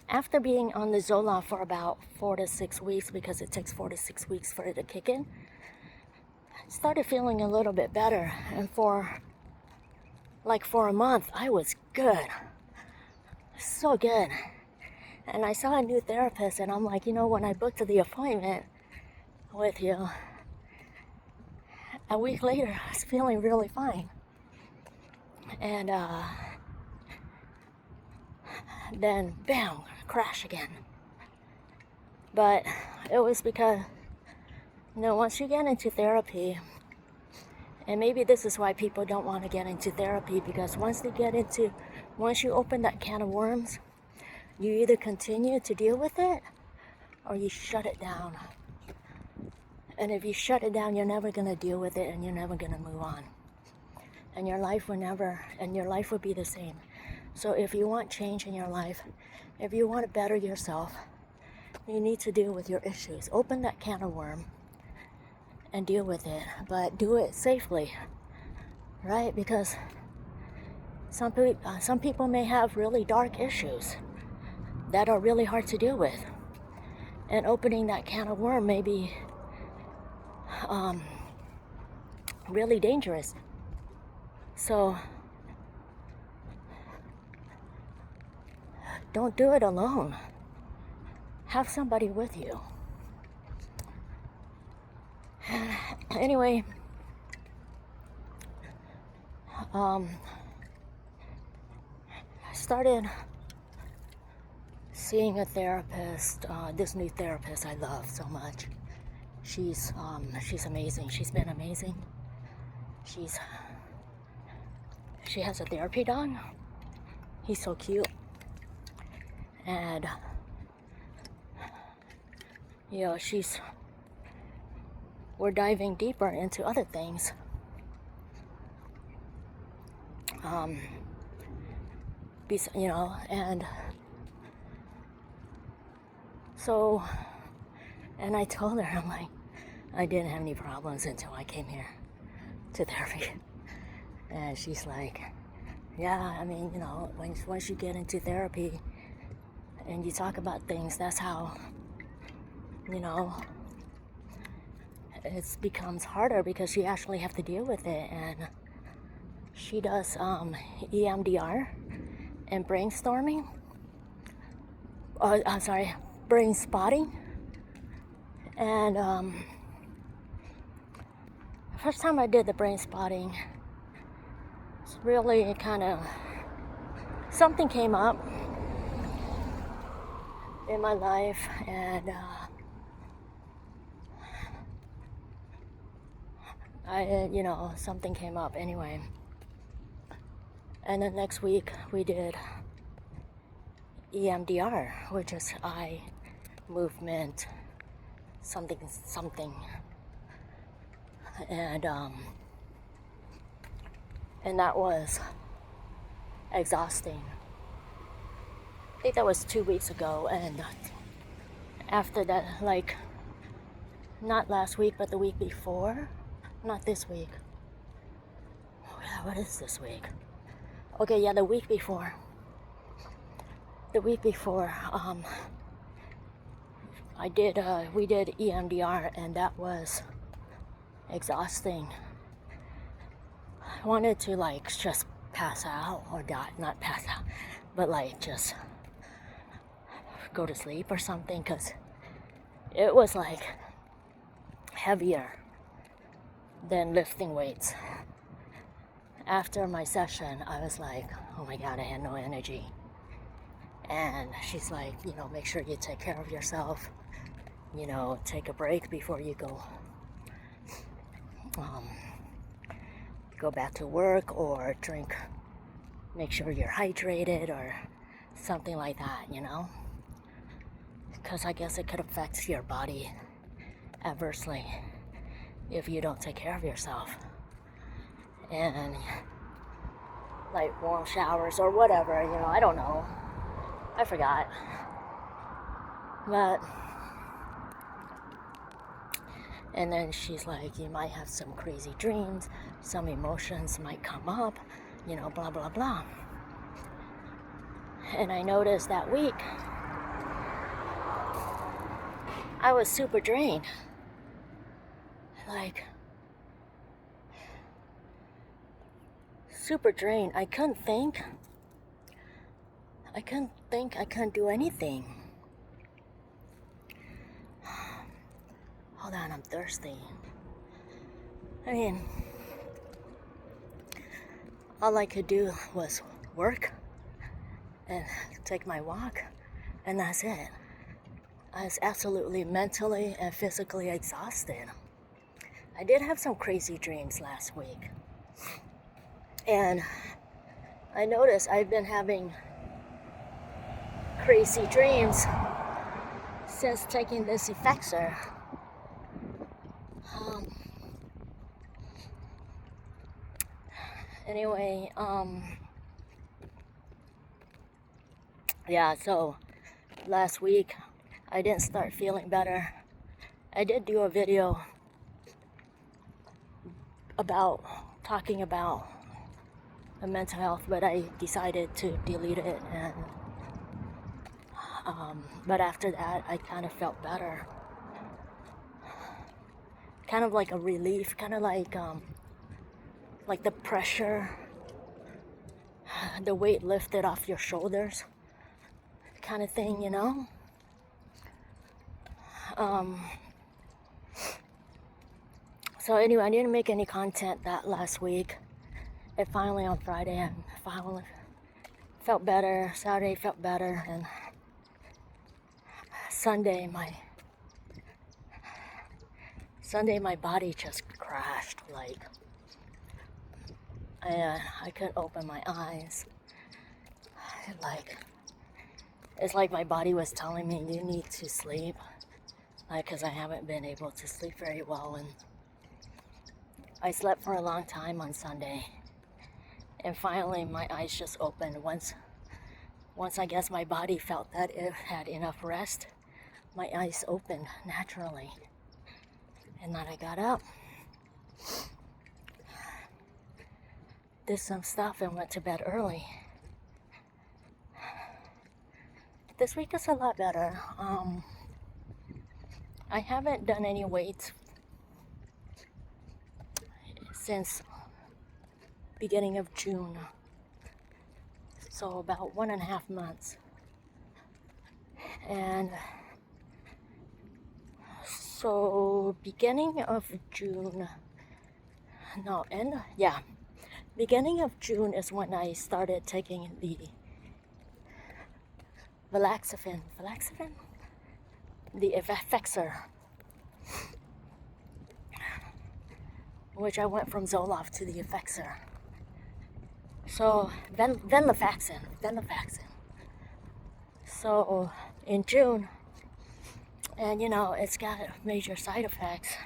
After being on the Zoloft for about 4 to 6 weeks, because it takes 4 to 6 weeks for it to kick in, I started feeling a little bit better. And for a month, I was good. So good. And I saw a new therapist, and I'm like, when I booked the appointment with you, a week later, I was feeling really fine. And then, bam, crash again. But it was because, once you get into therapy, and maybe this is why people don't want to get into therapy, because once you open that can of worms, you either continue to deal with it or you shut it down. And if you shut it down, you're never going to deal with it, and you're never going to move on. And your life will be the same. So if you want change in your life, if you want to better yourself, you need to deal with your issues. Open that can of worm and deal with it, but do it safely, right? Because some people may have really dark issues that are really hard to deal with, and opening that can of worm may be really dangerous. So don't do it alone. Have somebody with you. Anyway, I started seeing a therapist, this new therapist I love so much. She's amazing. She's been amazing. She has a therapy dog. He's so cute. And we're diving deeper into other things. And so, and I told her, I'm like, I didn't have any problems until I came here to therapy. And she's like, yeah, I mean, once you get into therapy and you talk about things, that's how, it becomes harder, because you actually have to deal with it. And she does EMDR and brainstorming. Brain spotting. And first time I did the brain spotting, it's really kind of, something came up in my life, and something came up anyway. And then next week we did EMDR, which is eye movement something. And that was exhausting. I think that was 2 weeks ago. And after that, not last week, but the week before, not this week. What is this week? Okay, yeah, the week before. We did EMDR, and that was exhausting. I wanted to just pass out, or not pass out, but just go to sleep or something, because it was heavier than lifting weights. After my session, I was like, oh my God, I had no energy. And she's like, make sure you take care of yourself, take a break before you go back to work, or drink, make sure you're hydrated or something like that, because I guess it could affect your body adversely if you don't take care of yourself. And warm showers or whatever, I don't know, I forgot. But and then she's like, you might have some crazy dreams, some emotions might come up, blah blah blah. And I noticed that week I was super drained. Like, super drained. I couldn't think. I couldn't do anything. Hold on, I'm thirsty. I mean, all I could do was work and take my walk, and that's it. I was absolutely mentally and physically exhausted. I did have some crazy dreams last week. And I noticed I've been having crazy dreams since taking this Effexor. Anyway, yeah, so last week I didn't start feeling better. I did do a video about talking about mental health, but I decided to delete it. And but after that, I kind of felt better, kind of like a relief, kind of like the pressure, the weight lifted off your shoulders, kind of thing, you know. So anyway, I didn't make any content that last week. And finally on Friday, I finally felt better. Saturday felt better, and Sunday my body just crashed. Like, I couldn't open my eyes. It's like my body was telling me, you need to sleep, because I haven't been able to sleep very well. And I slept for a long time on Sunday, and finally my eyes just opened. Once I guess my body felt that it had enough rest, my eyes opened naturally. And then I got up, did some stuff, and went to bed early. This week is a lot better. I haven't done any weights since beginning of June, so about 1.5 months. And so beginning of June is when I started taking the the Effexor, which I went from Zoloft to the Effexor. So venlafaxine. So in June, and it's got major side effects.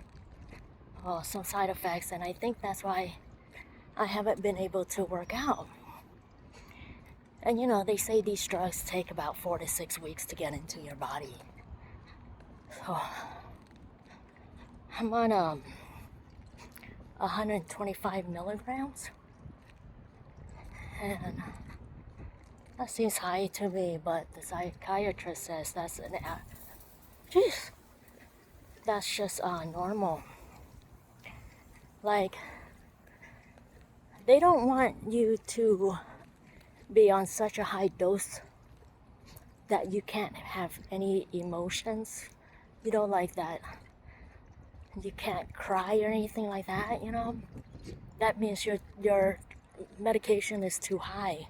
Well, some side effects, and I think that's why I haven't been able to work out. And they say these drugs take about 4 to 6 weeks to get into your body. So I'm on 125 milligrams, and that seems high to me, but the psychiatrist says that's just normal. Like, they don't want you to be on such a high dose that you can't have any emotions, like that. You can't cry or anything like that, That means your medication is too high.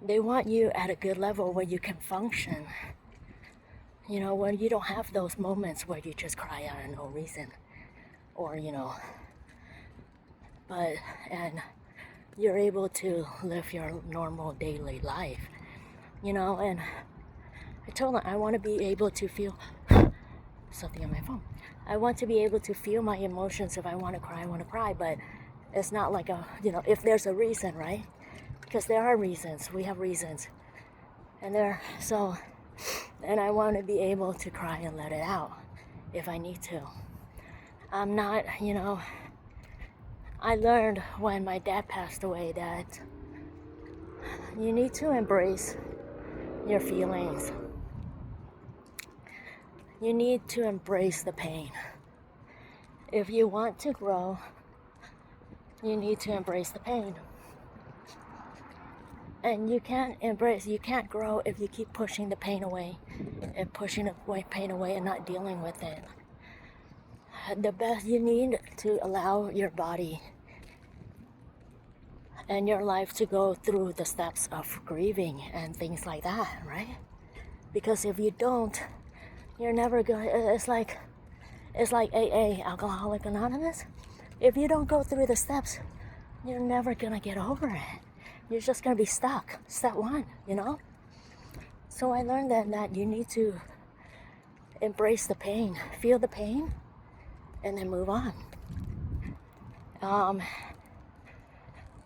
They want you at a good level where you can function, when you don't have those moments where you just cry out of no reason, or and you're able to live your normal daily life, and I told them I want to be able to feel something on my phone. I want to be able to feel my emotions. If I want to cry, I want to cry, but it's not like if there's a reason, right? Because there are reasons. We have reasons. And I want to be able to cry and let it out if I need to. I'm not, I learned when my dad passed away that you need to embrace your feelings. You need to embrace the pain. If you want to grow, you need to embrace the pain. And you can't grow if you keep pushing the pain away and pushing the pain away and not dealing with it. The best, you need to allow your body and your life to go through the steps of grieving and things like that, right? Because if you don't, you're never going. It's like AA, Alcoholic Anonymous. If you don't go through the steps, you're never gonna get over it. You're just gonna be stuck. Step one, you know. So I learned that you need to embrace the pain, feel the pain, and then move on.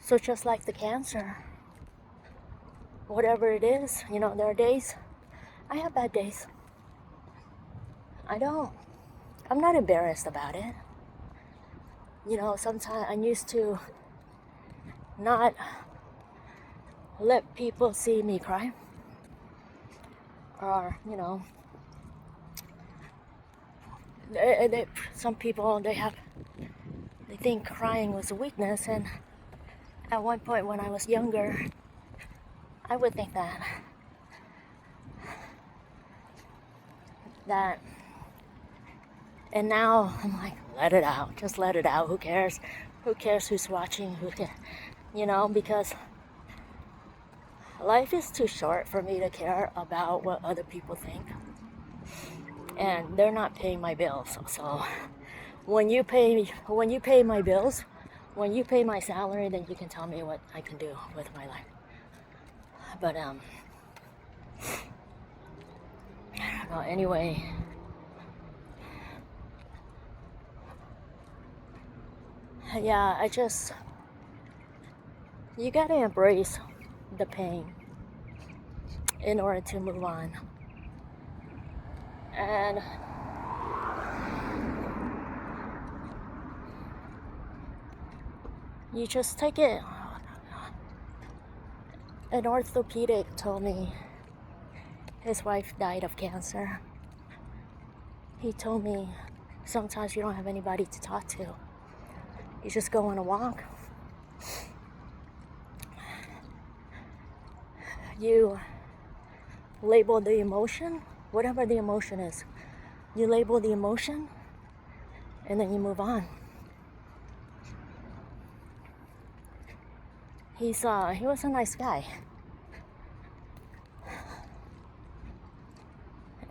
So just like the cancer, whatever it is, you know, there are days. I have bad days. I'm not embarrassed about it. You know, sometimes I used to not let people see me cry. Or, you know, some people, they think crying was a weakness. And at one point when I was younger, I would think that, and now I'm like, let it out, just let it out. Who cares who's watching? Who cares? You know, because life is too short for me to care about what other people think, and they're not paying my bills. So when you pay my bills, when you pay my salary, then you can tell me what I can do with my life. But well, anyway, yeah, you gotta embrace the pain in order to move on. And you just take it. An orthopedic told me his wife died of cancer. He told me sometimes you don't have anybody to talk to. You just go on a walk. You label the emotion, whatever the emotion is. You label the emotion, and then you move on. He was a nice guy.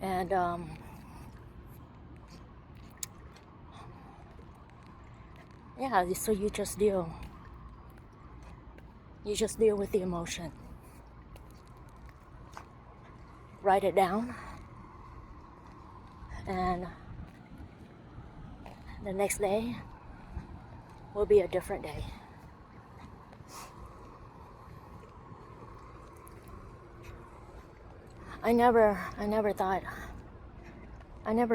And yeah, so you just deal with the emotion. Write it down, and the next day will be a different day. I never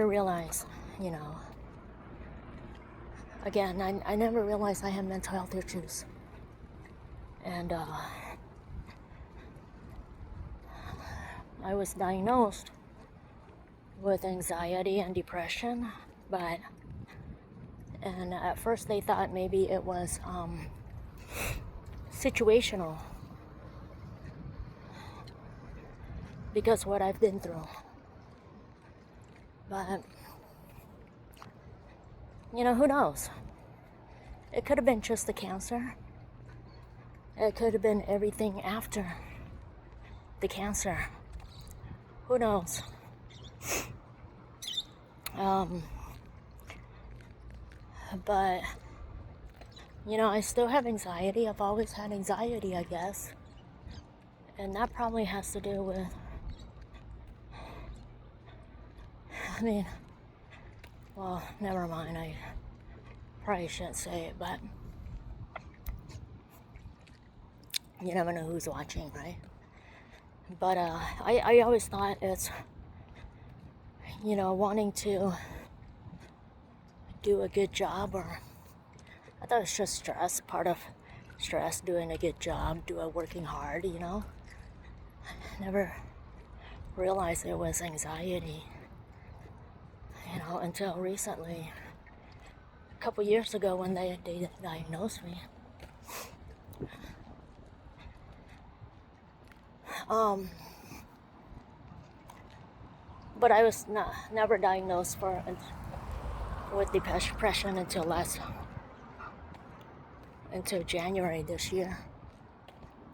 realized, you know, again, I never realized I had mental health issues. And I was diagnosed with anxiety and depression, and at first they thought maybe it was situational, because what I've been through. But, you know, who knows? It could have been just the cancer. It could have been everything after the cancer. Who knows? But, you know, I still have anxiety. I've always had anxiety, I guess. And that probably has to do with, I mean, well, never mind. I probably shouldn't say it, but you never know who's watching, right? But I always thought it's, you know, wanting to do a good job, or I thought it's just stress, part of stress, doing a good job, working hard, you know. Never realize it was anxiety, until recently, a couple years ago when they diagnosed me. But I was never diagnosed with depression until January this year.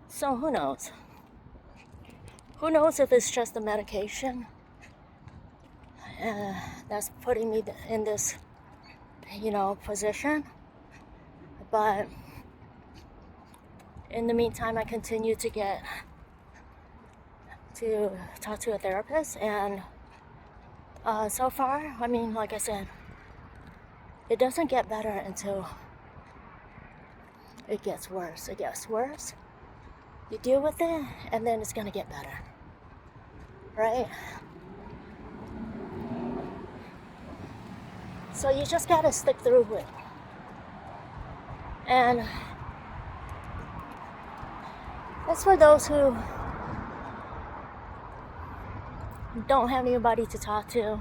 So who knows? Who knows if it's just the medication that's putting me in this, position. But in the meantime, I continue to talk to a therapist, and so far, like I said, it doesn't get better until it gets worse. It gets worse. You deal with it, and then it's gonna get better, right? So you just gotta stick through it. And that's for those who don't have anybody to talk to.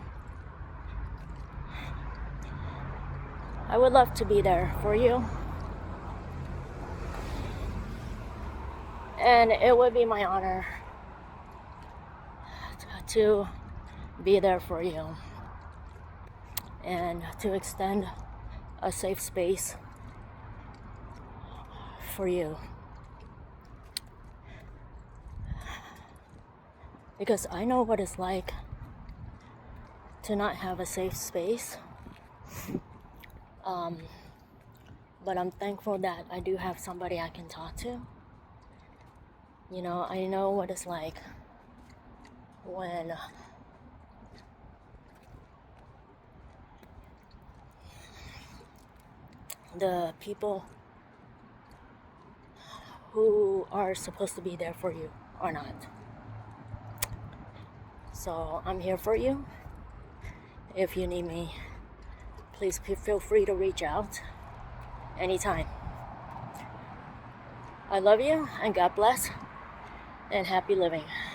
I would love to be there for you. And it would be my honor to be there for you and to extend a safe space for you. Because I know what it's like to not have a safe space. But I'm thankful that I do have somebody I can talk to. I know what it's like when the people who are supposed to be there for you are not. So I'm here for you. If you need me, please feel free to reach out anytime. I love you, and God bless, and happy living.